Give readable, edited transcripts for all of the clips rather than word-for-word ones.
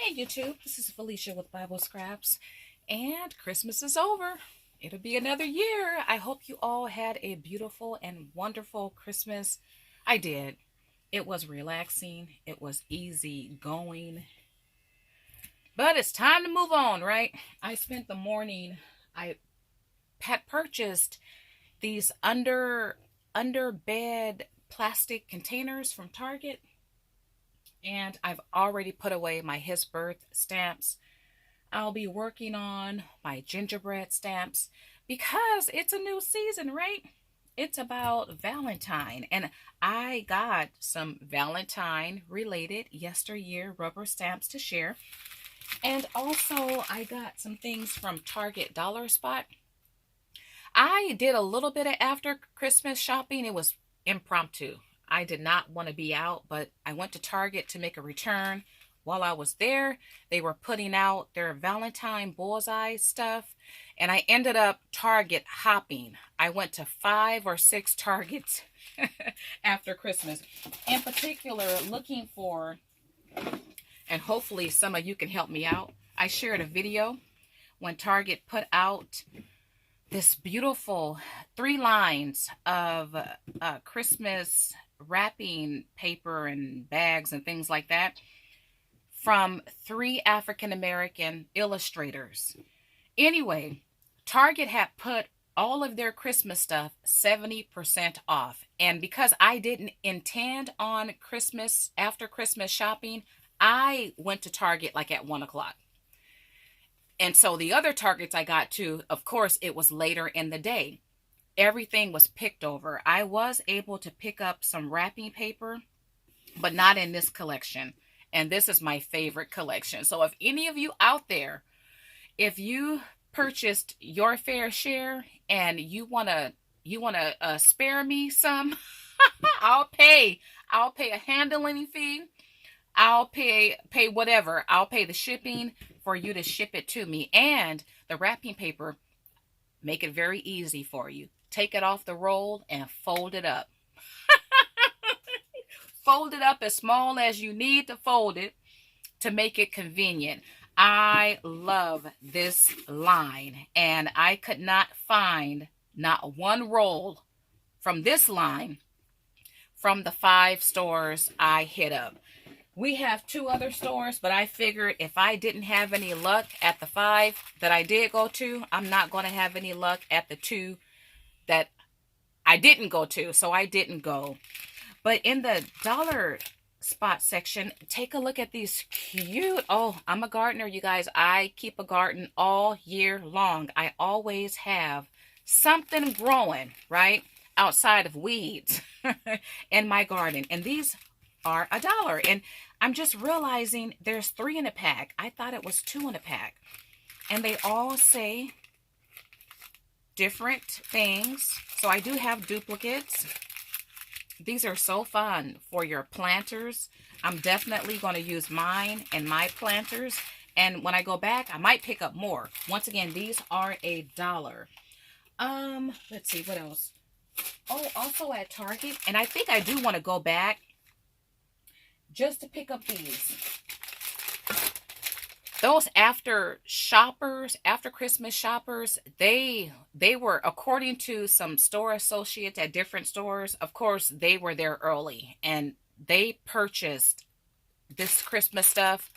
Hey YouTube, this is Felicia with Bible Scraps, and Christmas is over. It'll be another year. I hope you all had a beautiful and wonderful Christmas. I did. It was relaxing. It was easy going. But it's time to move on, right? I spent the morning, I had purchased these under bed plastic containers from Target. And I've already put away my his birth stamps. I'll be working on my gingerbread stamps because it's a new season, right? It's about Valentine. And I got some Valentine related yesteryear rubber stamps to share. And also I got some things from Target Dollar Spot. I did a little bit of after Christmas shopping. It was impromptu. I did not want to be out, but I went to Target to make a return. While I was there, they were putting out their Valentine bullseye stuff, and I ended up Target hopping. I went to 5 or 6 Targets after Christmas, in particular looking for, and hopefully some of you can help me out. I shared a video when Target put out this beautiful 3 lines of Christmas wrapping paper and bags and things like that from 3 African American illustrators. Anyway, Target had put all of their Christmas stuff 70% off. And because I didn't intend on Christmas, after Christmas shopping, I went to Target like at 1 o'clock. And so the other Targets I got to, of course, it was later in the day. Everything was picked over. I was able to pick up some wrapping paper, but not in this collection. And this is my favorite collection. So if any of you out there, if you purchased your fair share and you wanna spare me some, I'll pay a handling fee. I'll pay whatever. I'll pay the shipping for you to ship it to me. And the wrapping paper, make it very easy for you. Take it off the roll and fold it up. Fold it up as small as you need to fold it to make it convenient. I love this line, and I could not find not one roll from this line from the 5 stores I hit up. We have 2 other stores, but I figured if I didn't have any luck at the 5 that I did go to, I'm not going to have any luck at the 2 that I didn't go to, so I didn't go. But in the dollar spot section, take a look at these cute, oh, I'm a gardener, you guys. I keep a garden all year long. I always have something growing, right, outside of weeds in my garden. And these are $1. And I'm just realizing there's 3 in a pack. I thought it was 2 in a pack. And they all say different things. So I do have duplicates. These are so fun for your planters. I'm definitely going to use mine and my planters. And when I go back, I might pick up more. Once again, these are $1. Let's see, what else? Oh, also at Target. And I think I do want to go back just to pick up these. Those after Christmas shoppers, they were, according to some store associates at different stores, of course, they were there early, and they purchased this Christmas stuff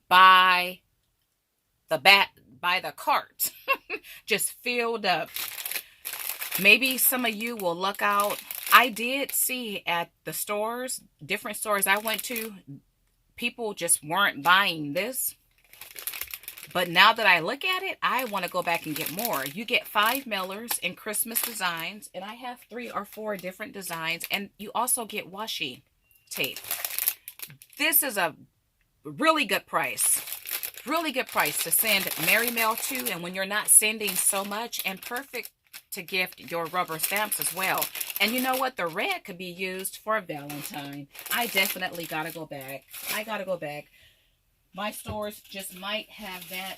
by the cart, just filled up. Maybe some of you will look out. I did see at the stores, different stores I went to, people just weren't buying this. But now that I look at it, I want to go back and get more. You get 5 mailers in Christmas designs, and I have 3 or 4 different designs, and you also get washi tape. This is a really good price. Really good price to send Merry Mail to, and when you're not sending so much, and perfect to gift your rubber stamps as well. And you know what? The red could be used for Valentine. I definitely got to go back. I got to go back. My stores just might have that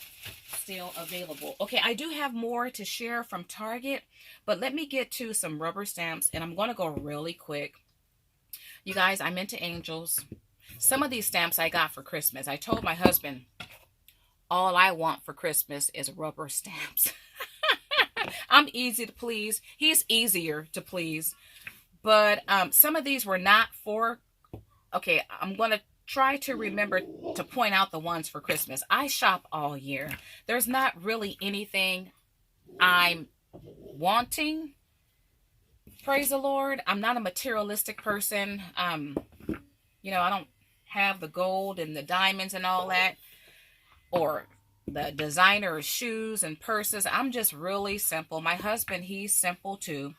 still available. Okay, I do have more to share from Target, but let me get to some rubber stamps, and I'm going to go really quick. You guys, I'm into angels. Some of these stamps I got for Christmas. I told my husband, all I want for Christmas is rubber stamps. I'm easy to please. He's easier to please. But some of these were not for, okay, I'm going to try to remember to point out the ones for Christmas. I shop all year. There's not really anything I'm wanting. Praise the Lord. I'm not a materialistic person. You know, I don't have the gold and the diamonds and all that, or the designer shoes and purses. I'm just really simple. My husband, he's simple too.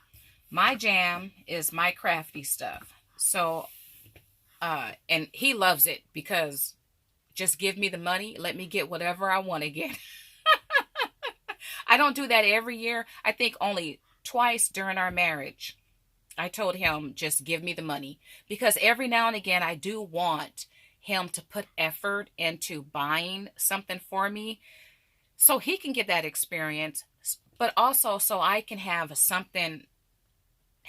My jam is my crafty stuff. So, and he loves it because just give me the money. Let me get whatever I want to get. I don't do that every year. I think only twice during our marriage, I told him, just give me the money. Because every now and again, I do want him to put effort into buying something for me so he can get that experience, but also so I can have something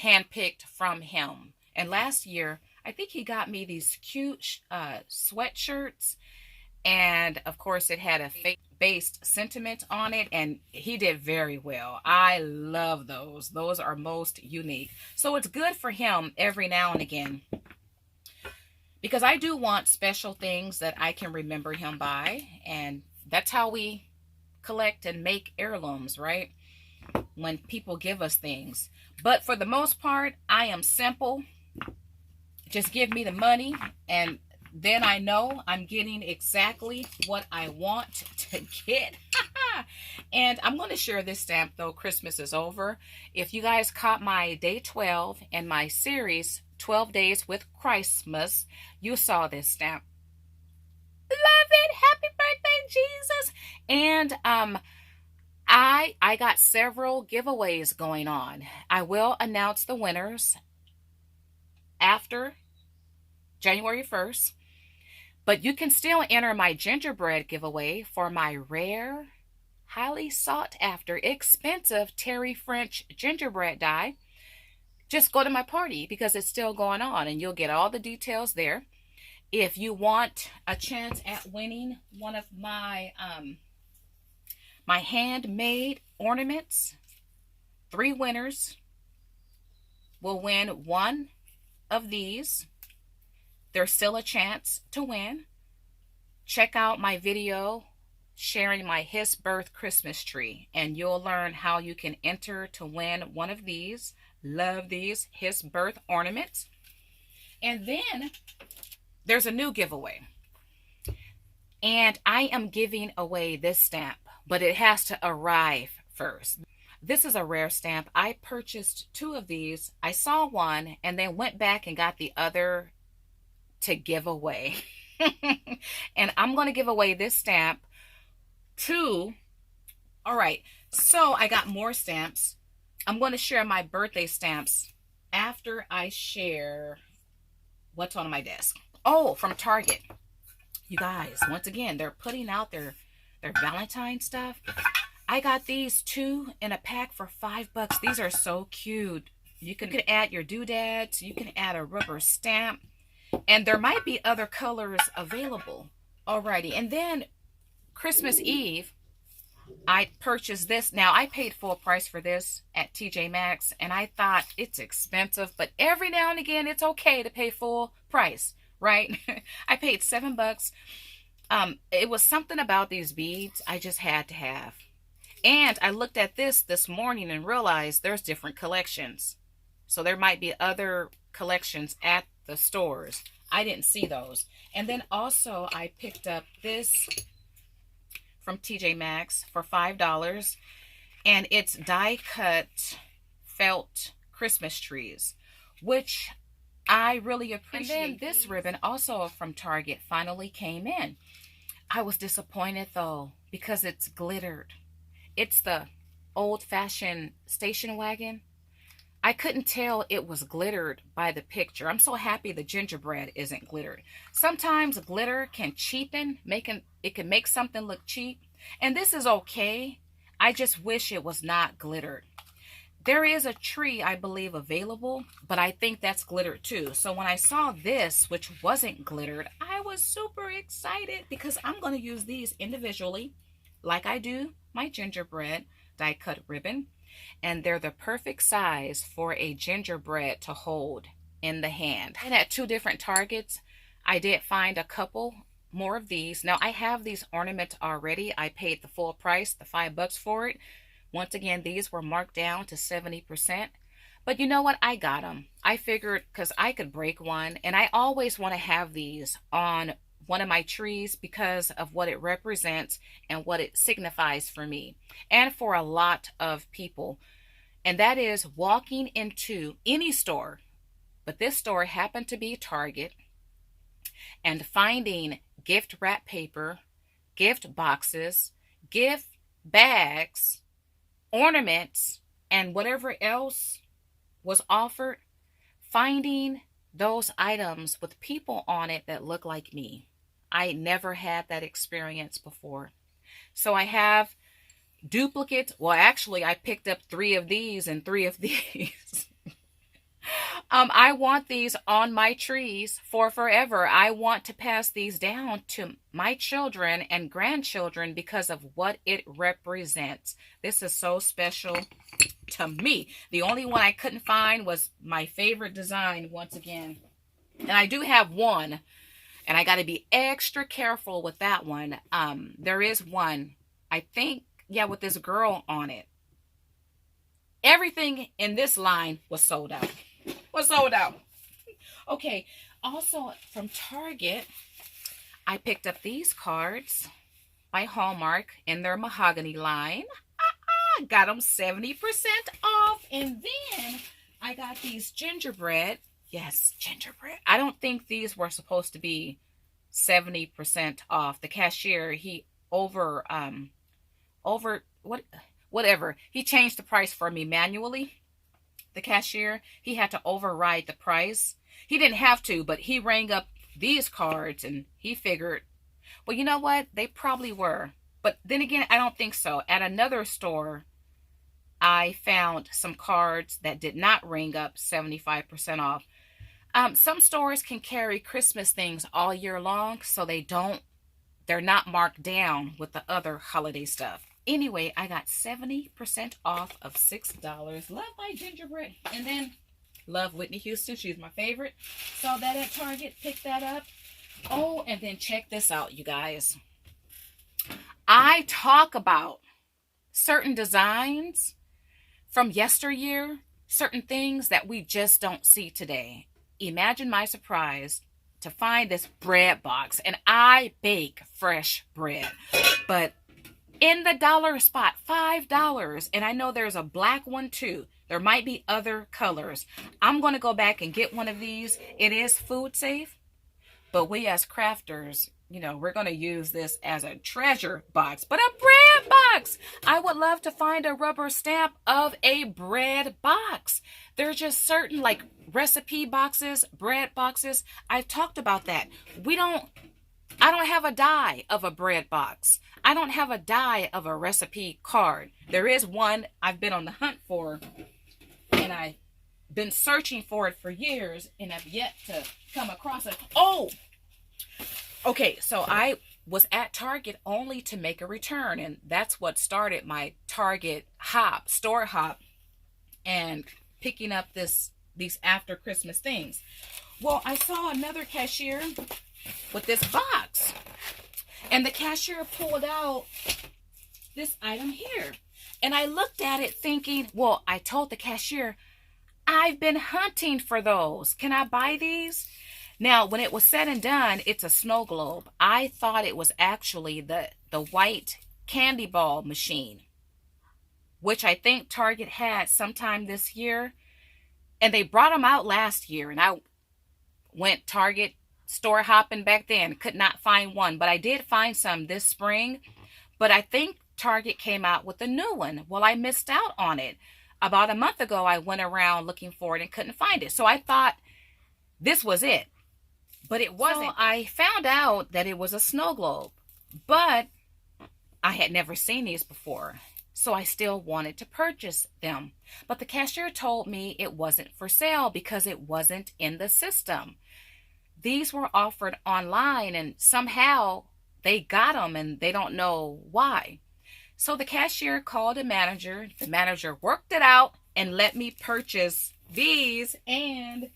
handpicked from him. And last year, I think he got me these cute sweatshirts. And of course, it had a faith-based sentiment on it, and he did very well. I love those. Those are most unique. So it's good for him every now and again, because I do want special things that I can remember him by. And that's how we collect and make heirlooms, right? When people give us things. But for the most part, I am simple. Just give me the money, and then I know I'm getting exactly what I want to get. And I'm going to share this stamp, though Christmas is over. If you guys caught my day 12 and my series 12 Days with Christmas, you saw this stamp. Love it. Happy birthday, Jesus. And I got several giveaways going on. I will announce the winners after January 1st. But you can still enter my gingerbread giveaway for my rare, highly sought after, expensive Terry French gingerbread die. Just go to my party because it's still going on, and you'll get all the details there. If you want a chance at winning one of my my handmade ornaments, 3 winners will win one of these. There's still a chance to win. Check out my video sharing my His Birth Christmas tree, and you'll learn how you can enter to win one of these. Love these His Birth ornaments. And then there's a new giveaway. And I am giving away this stamp, but it has to arrive first. This is a rare stamp. I purchased 2 of these. I saw one and then went back and got the other to give away. And I'm going to give away this stamp to, all right, so I got more stamps. I'm going to share my birthday stamps after I share what's on my desk. Oh, from Target. You guys, once again, they're putting out their Valentine stuff. I got these 2 in a pack for $5. These are so cute. You can add your doodads. You can add a rubber stamp. And there might be other colors available. Alrighty. And then Christmas Eve, I purchased this. Now, I paid full price for this at TJ Maxx, and I thought it's expensive, but every now and again, it's okay to pay full price, right? I paid $7. It was something about these beads I just had to have. And I looked at this morning and realized there's different collections. So there might be other collections at the stores. I didn't see those. And then also I picked up this from TJ Maxx for $5. And it's die cut felt Christmas trees, which I really appreciate. And then this ribbon, also from Target, finally came in. I was disappointed though, because it's glittered. It's the old-fashioned station wagon. I couldn't tell it was glittered by the picture. I'm so happy the gingerbread isn't glittered. Sometimes glitter can cheapen, it can make something look cheap. And this is okay. I just wish it was not glittered. There is a tree, I believe, available, but I think that's glittered too. So when I saw this, which wasn't glittered, I was super excited because I'm going to use these individually, like I do my gingerbread die cut ribbon. And they're the perfect size for a gingerbread to hold in the hand. And at two different Targets, I did find a couple more of these. Now I have these ornaments already. I paid the full price, the $5 for it. Once again, these were marked down to 70%. But you know what? I got them. I figured because I could break one, and I always want to have these on one of my trees because of what it represents and what it signifies for me and for a lot of people. And that is walking into any store, but this store happened to be Target, and finding gift wrap paper, gift boxes, gift bags, ornaments, and whatever else was offered, finding those items with people on it that look like me. I never had that experience before. So I have duplicates. Well, actually, I picked up 3 of these and 3 of these. I want these on my trees for forever. I want to pass these down to my children and grandchildren because of what it represents. This is so special to me. The only one I couldn't find was my favorite design once again. And I do have one, and I got to be extra careful with that one. There is one, I think, yeah, with this girl on it. Everything in this line was sold out. Okay, also from Target, I picked up these cards by Hallmark in their mahogany line. Got them 70% off. And then I got these gingerbread. Yes, gingerbread. I don't think these were supposed to be 70% off. The cashier, he whatever. He changed the price for me manually. The cashier, he had to override the price. He didn't have to, but he rang up these cards and he figured, well, you know what? They probably were. But then again, I don't think so. At another store, I found some cards that did not ring up 75% off. Some stores can carry Christmas things all year long, so they're not marked down with the other holiday stuff. Anyway, I got 70% off of $6. Love my gingerbread. And then love Whitney Houston. She's my favorite. Saw that at Target. Picked that up. Oh, and then check this out, you guys. I talk about certain designs from yesteryear, certain things that we just don't see today. Imagine my surprise to find this bread box. And I bake fresh bread. But in the dollar spot, $5. And I know there's a black one too. There might be other colors. I'm going to go back and get one of these. It is food safe, but we as crafters, you know, we're going to use this as a treasure box, but a bread box. I would love to find a rubber stamp of a bread box. There's just certain like recipe boxes, bread boxes. I've talked about that. I don't have a die of a bread box. I don't have a die of a recipe card. There is one I've been on the hunt for, and I've been searching for it for years, and I've yet to come across it. Oh, okay, so I was at Target only to make a return, and that's what started my Target store hop, and picking up these after Christmas things. Well, I saw another cashier with this box, and the cashier pulled out this item here, and I looked at it thinking, well, I told the cashier, I've been hunting for those. Can I buy these? Now, when it was said and done, it's a snow globe. I thought it was actually the white candy ball machine, which I think Target had sometime this year, and they brought them out last year, and I went Target store hopping back then, could not find one, but I did find some this spring. But I think Target came out with a new one. Well, I missed out on it. About a month ago, I went around looking for it and couldn't find it. So I thought this was it, but it wasn't. So I found out that it was a snow globe, but I had never seen these before. So I still wanted to purchase them. But the cashier told me it wasn't for sale because it wasn't in the system. These were offered online and somehow they got them and they don't know why. So the cashier called the manager. The manager worked it out and let me purchase these, and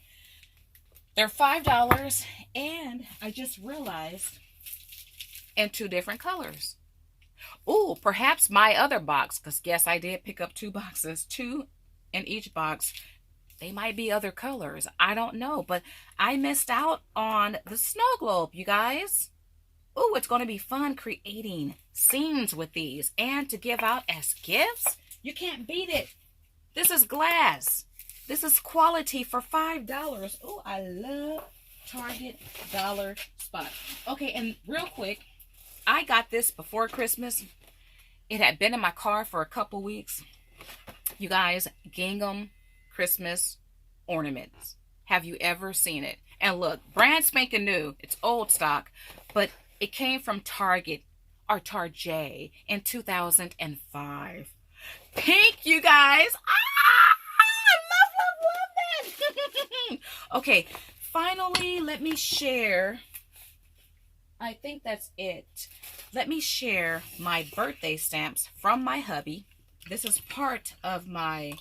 they're $5. And I just realized, in 2 different colors. Ooh, perhaps my other box, because yes, I did pick up 2 boxes, 2 in each box. They might be other colors. I don't know, but I missed out on the snow globe, you guys. Ooh, it's going to be fun creating scenes with these and to give out as gifts. You can't beat it. This is glass. This is quality for $5. Ooh, I love Target dollar spot. Okay, and real quick, I got this before Christmas. It had been in my car for a couple weeks. You guys, gingham Christmas ornaments. Have you ever seen it? And look, brand spanking new. It's old stock, but it came from Target or Target in 2005. Pink, you guys. I love that. Okay, finally, let me share. I think that's it. Let me share my birthday stamps from my hubby. This is part of my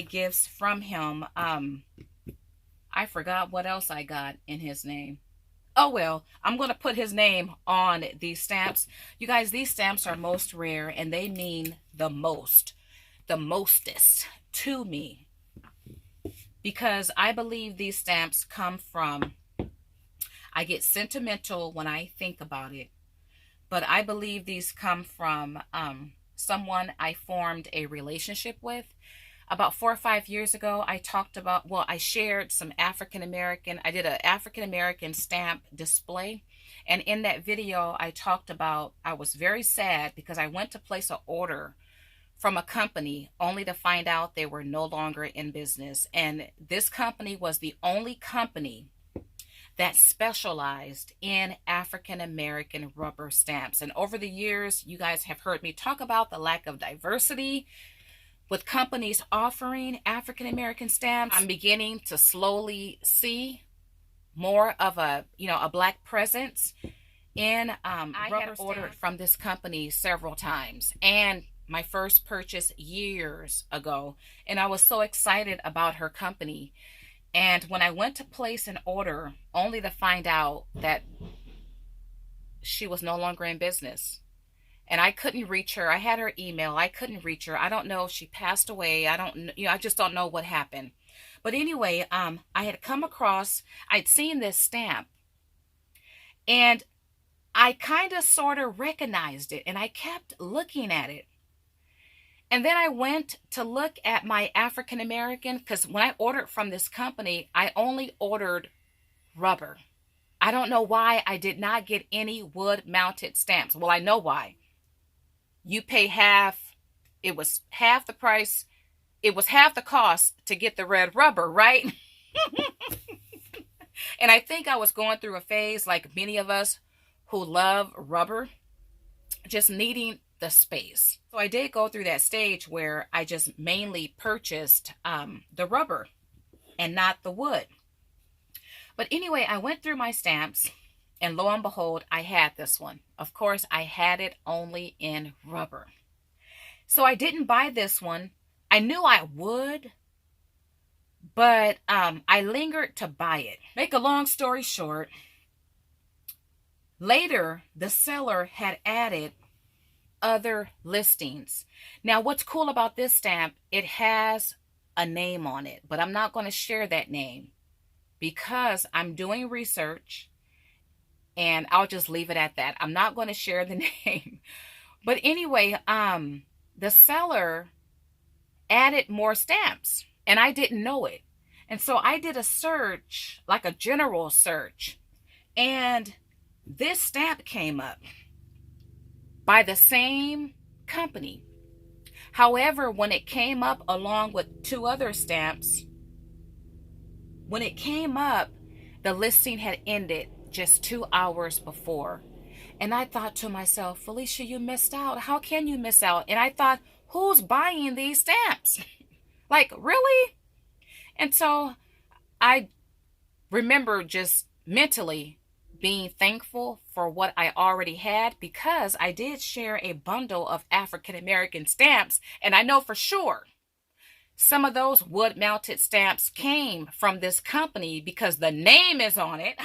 gifts from him. I forgot what else I got in his name. Oh well, I'm going to put his name on these stamps. You guys, these stamps are most rare and they mean the most, the mostest to me. Because I believe these stamps come from, I get sentimental when I think about it. But I believe these come from someone I formed a relationship with. About 4 or 5 years ago, I talked about, well, I shared some African-American, I did an African-American stamp display. And in that video, I talked about, I was very sad because I went to place an order from a company only to find out they were no longer in business. And this company was the only company that specialized in African-American rubber stamps. And over the years, you guys have heard me talk about the lack of diversity with companies offering African-American stamps. I'm beginning to slowly see more of a Black presence in I rubber had ordered from this company several times, and my first purchase years ago, and I was so excited about her company. And when I went to place an order, only to find out that she was no longer in business. And I couldn't reach her. I had her email. I couldn't reach her. I don't know if she passed away. I just don't know what happened. But anyway, I had come across, I'd seen this stamp. And I kind of sort of recognized it. And I kept looking at it. And then I went to look at my African American, because when I ordered from this company, I only ordered rubber. I don't know why I did not get any wood mounted stamps. Well, I know why. You pay half, it was half the price, it was half the cost to get the red rubber, right? And I think I was going through a phase like many of us who love rubber, just needing the space. So I did go through that stage where I just mainly purchased the rubber and not the wood. But anyway, I went through my stamps. And lo and behold, I had this one. Of course, I had it only in rubber. So I didn't buy this one. I knew I would, but I lingered to buy it. Make a long story short, later, the seller had added other listings. Now, what's cool about this stamp, it has a name on it, but I'm not going to share that name because I'm doing research. And I'll just leave it at that. I'm not going to share the name. But anyway, the seller added more stamps. And I didn't know it. And so I did a search, like a general search. And this stamp came up by the same company. However, when it came up along with 2 other stamps, when it came up, the listing had ended just 2 hours before. And I thought to myself, Felicia, you missed out. How can you miss out? And I thought, who's buying these stamps? Like, really? And so I remember just mentally being thankful for what I already had, because I did share a bundle of African American stamps. And I know for sure some of those wood mounted stamps came from this company because the name is on it.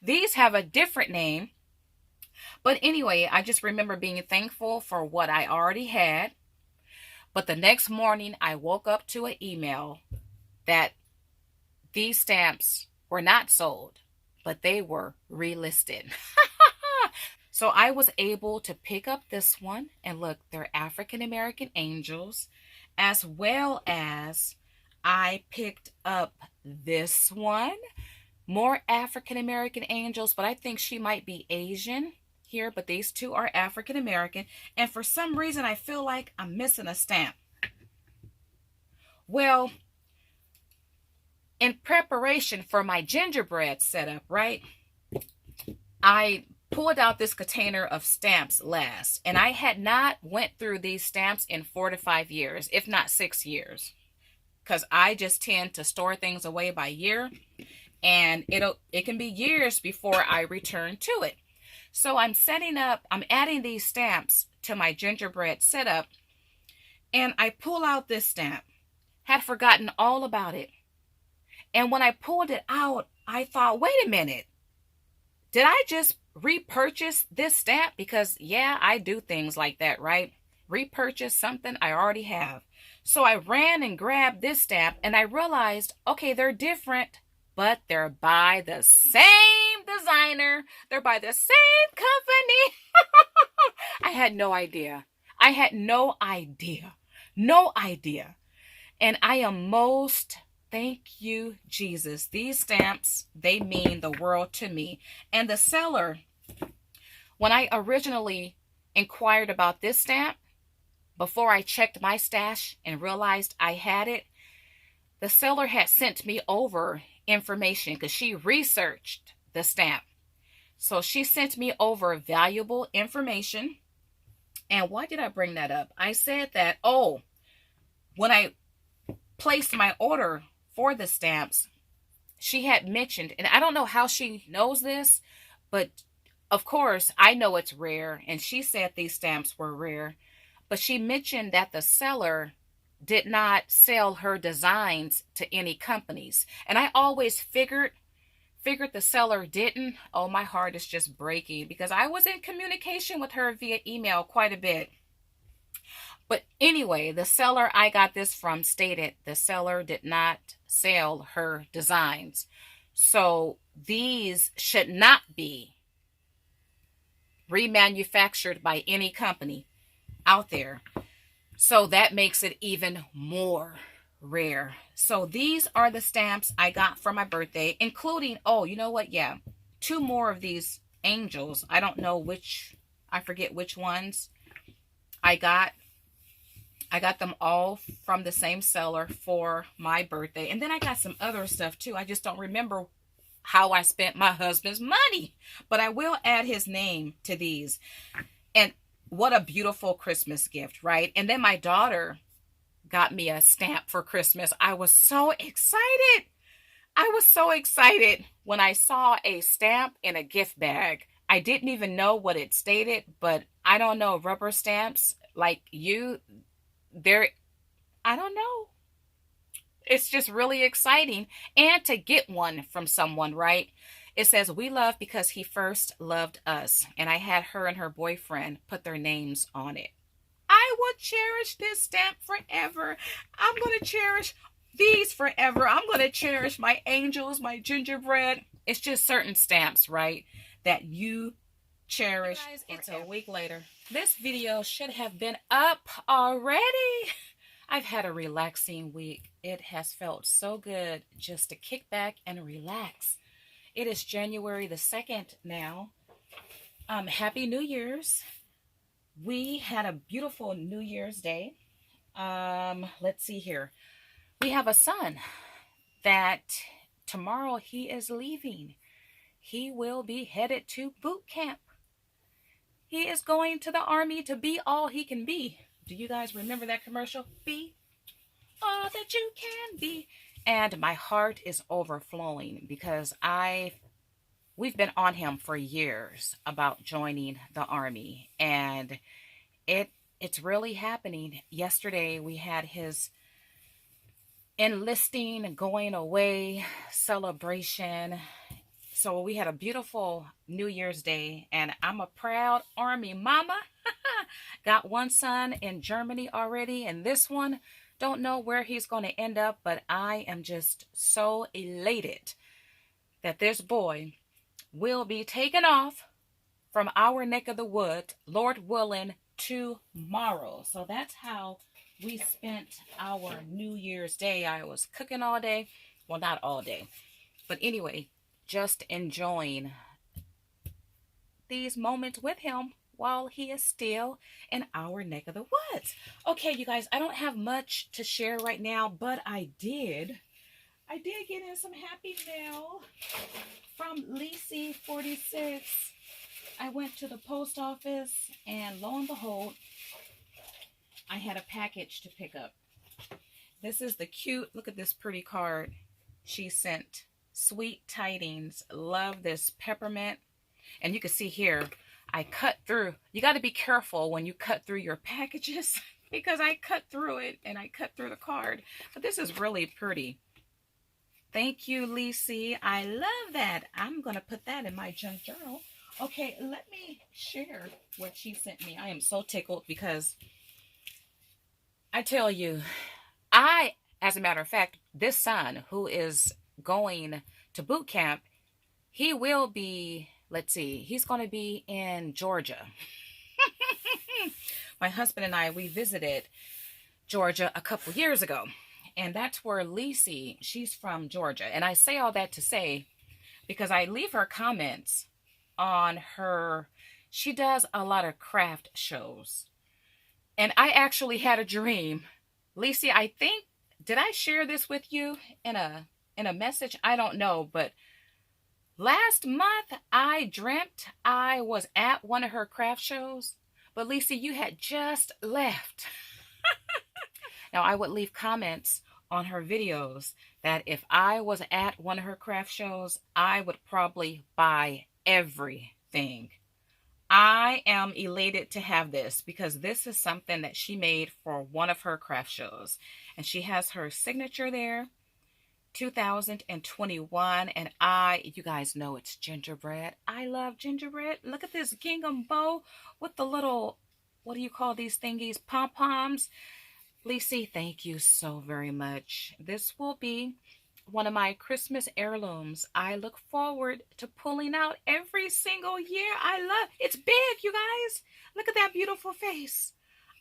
These have a different name. But anyway, I just remember being thankful for what I already had. But the next morning, I woke up to an email that these stamps were not sold, but they were relisted. So I was able to pick up this one, and look, they're African American angels, as well as I picked up this one, more African American angels, but I think she might be Asian here, but these two are African American. And for some reason, I feel like I'm missing a stamp. Well, in preparation for my gingerbread setup, right, I pulled out this container of stamps last, and I had not went through these stamps in 4 to 5 years, if not 6 years, because I just tend to store things away by year, and it can be years before I return to it. So I'm adding these stamps to my gingerbread setup, and I pull out this stamp. Had forgotten all about it. And when I pulled it out, I thought, wait a minute. Did I just repurchase this stamp? Because yeah, I do things like that, right? Repurchase something I already have. So I ran and grabbed this stamp, and I realized, okay, they're different, but they're by the same designer. They're by the same company. I had no idea. I had no idea. No idea. And I am most, thank you, Jesus. These stamps, they mean the world to me. And the seller, when I originally inquired about this stamp, before I checked my stash and realized I had it, the seller had sent me over information because she researched the stamp. So she sent me over valuable information. And why did I bring that up? I said that, when I placed my order for the stamps, she had mentioned, and I don't know how she knows this, but of course I know it's rare, and she said these stamps were rare, but she mentioned that the seller did not sell her designs to any companies. And I always figured the seller didn't. Oh, my heart is just breaking, because I was in communication with her via email quite a bit. But anyway, the seller I got this from stated the seller did not sell her designs. So these should not be remanufactured by any company out there. So that makes it even more rare. So these are the stamps I got for my birthday, including, you know what? Yeah, 2 more of these angels. I don't know I forget which ones I got. I got them all from the same seller for my birthday. And then I got some other stuff too. I just don't remember how I spent my husband's money. But I will add his name to these. And what a beautiful Christmas gift, right? And then my daughter got me a stamp for Christmas. I was so excited. I was so excited when I saw a stamp in a gift bag. I didn't even know what it stated, but I don't know, rubber stamps like I don't know. It's just really exciting. And to get one from someone, right? It says, we love because he first loved us. And I had her and her boyfriend put their names on it. I will cherish this stamp forever. I'm going to cherish these forever. I'm going to cherish my angels, my gingerbread. It's just certain stamps, right, that you cherish. Hey guys, it's a week later. This video should have been up already. I've had a relaxing week. It has felt so good just to kick back and relax. It is January the 2nd now. Happy New Year's. We had a beautiful New Year's Day. Let's see here. We have a son that tomorrow he is leaving. he will be headed to boot camp. He is going to the army to be all he can be. Do you guys remember that commercial? Be all that you can be. And my heart is overflowing because we've been on him for years about joining the army, and it's really happening. Yesterday we had his enlisting, going away celebration. So we had a beautiful New Year's Day, and I'm a proud Army mama. Got one son in Germany already, and this one, don't know where he's going to end up, but I am just so elated that this boy will be taken off from our neck of the woods, Lord willing, tomorrow. So that's how we spent our New Year's Day. I was cooking all day. Well, not all day. But anyway, just enjoying these moments with him while he is still in our neck of the woods. Okay, you guys, I don't have much to share right now, but I did get in some happy mail from Alease 46. I went to the post office, and lo and behold, I had a package to pick up. This is the cute, look at this pretty card she sent. Sweet tidings. Love this peppermint. And you can see here, I cut through. You got to be careful when you cut through your packages because I cut through it and I cut through the card. But this is really pretty. Thank you, Alease. I love that. I'm going to put that in my junk journal. Okay, let me share what she sent me. I am so tickled because I tell you, as a matter of fact, this son who is going to boot camp, he will be, let's see, he's going to be in Georgia. My husband and I, we visited Georgia a couple years ago. And that's where Alease, she's from Georgia. And I say all that to say, because I leave her comments on her, she does a lot of craft shows. And I actually had a dream. Alease, I think, did I share this with you in a message? I don't know, but last month I dreamt I was at one of her craft shows. But Alease, you had just left. Now, I would leave comments on her videos that if I was at one of her craft shows, I would probably buy everything. I am elated to have this because this is something that she made for one of her craft shows. And she has her signature there, 2021. And you guys know it's gingerbread. I love gingerbread. Look at this gingham bow with the little, what do you call these thingies? Pom-poms. Alease, thank you so very much. This will be one of my Christmas heirlooms. I look forward to pulling out every single year. I love, it's big, you guys. Look at that beautiful face.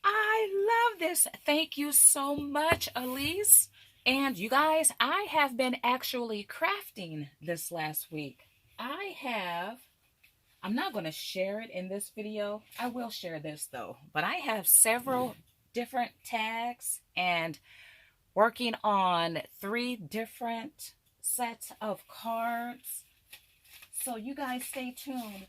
I love this. Thank you so much, Alease. And you guys, I have been actually crafting this last week. I'm not going to share it in this video. I will share this though, but I have several different tags and working on 3 different sets of cards. So you guys stay tuned.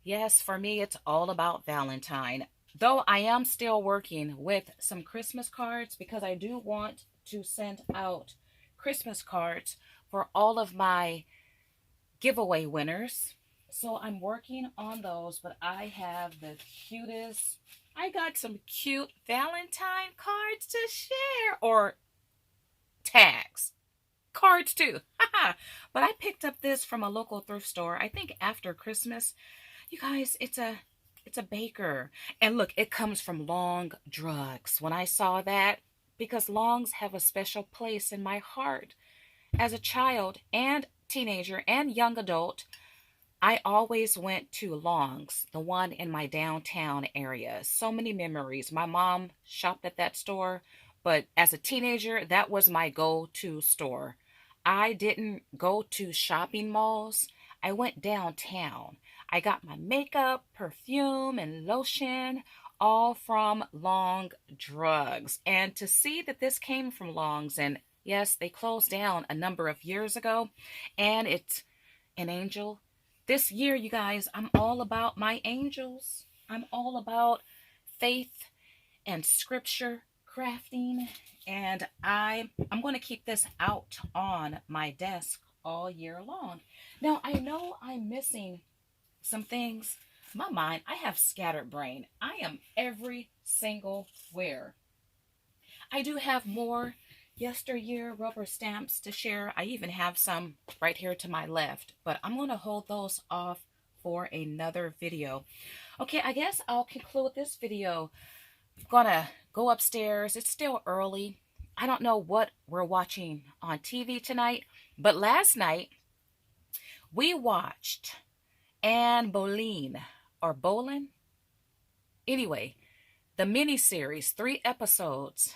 Yes, for me, it's all about Valentine. Though I am still working with some Christmas cards because I do want to send out Christmas cards for all of my giveaway winners. So I'm working on those, but I have the cutest, I got some cute Valentine cards to share, or tags. Cards too. But I picked up this from a local thrift store, I think after Christmas. You guys, it's a baker. And look, it comes from Long Drugs. When I saw that, because Longs have a special place in my heart. As a child and teenager and young adult, I always went to Long's, the one in my downtown area. So many memories. My mom shopped at that store, but as a teenager, that was my go-to store. I didn't go to shopping malls. I went downtown. I got my makeup, perfume, and lotion, all from Long Drugs. And to see that this came from Long's, and yes, they closed down a number of years ago, and it's an angel This year, you guys, I'm all about my angels. I'm all about faith and scripture crafting. And I'm going to keep this out on my desk all year long. Now, I know I'm missing some things. My mind, I have scattered brain. I am every single where. I do have more yesteryear rubber stamps to share. I even have some right here to my left, but I'm going to hold those off for another video. Okay, I guess I'll conclude this video. I'm gonna go upstairs. It's still early. I don't know what we're watching on TV tonight, but last night we watched Anne Boleyn or Boleyn. Anyway, the mini-series, 3 episodes.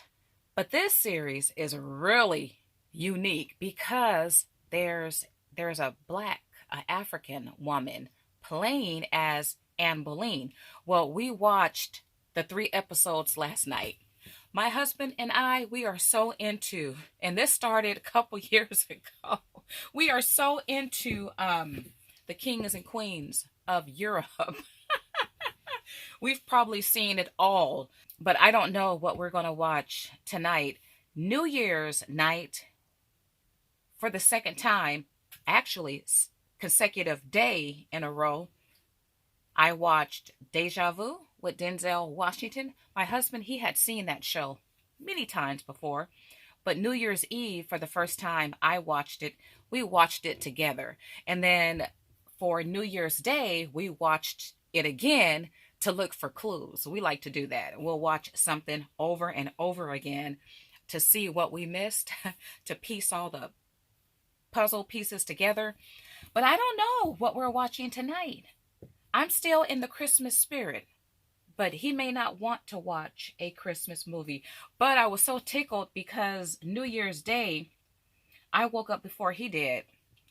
But this series is really unique because there's a black, African woman playing as Anne Boleyn. Well, we watched the 3 episodes last night. My husband and I, we are so into, and this started a couple years ago. We are so into the kings and queens of Europe. We've probably seen it all, but I don't know what we're going to watch tonight. New Year's night, for the second time, actually consecutive day in a row, I watched Deja Vu with Denzel Washington. My husband, he had seen that show many times before, but New Year's Eve, for the first time I watched it, we watched it together. And then for New Year's Day, we watched it again to look for clues. We like to do that. We'll watch something over and over again to see what we missed, to piece all the puzzle pieces together. But I don't know what we're watching tonight. I'm still in the Christmas spirit, but he may not want to watch a Christmas movie. But I was so tickled because New Year's Day, I woke up before he did,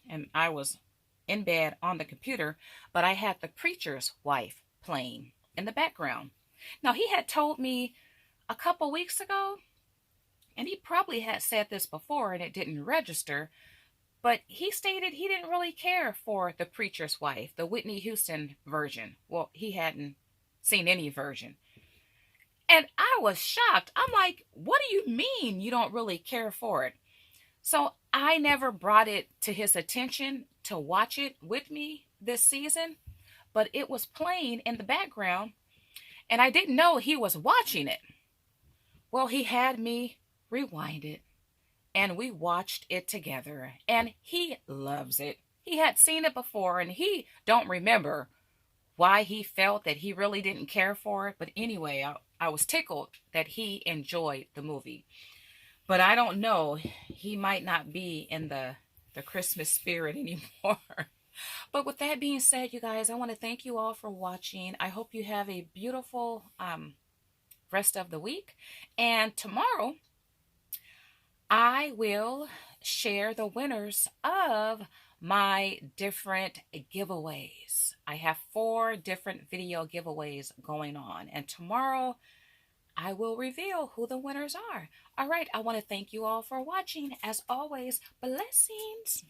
and I was in bed on the computer, but I had The Preacher's Wife playing in the background. Now, he had told me a couple weeks ago, and he probably had said this before and it didn't register, but he stated he didn't really care for The Preacher's Wife, the Whitney Houston version. Well, he hadn't seen any version. And I was shocked. I'm like, what do you mean you don't really care for it? So I never brought it to his attention to watch it with me this season, but it was playing in the background and I didn't know he was watching it. Well, he had me rewind it and we watched it together and he loves it. He had seen it before and he don't remember why he felt that he really didn't care for it. But anyway, I was tickled that he enjoyed the movie. But I don't know, he might not be in the Christmas spirit anymore. But with that being said, you guys, I want to thank you all for watching. I hope you have a beautiful rest of the week. And tomorrow, I will share the winners of my different giveaways. I have 4 different video giveaways going on. And tomorrow, I will reveal who the winners are. All right, I want to thank you all for watching. As always, blessings.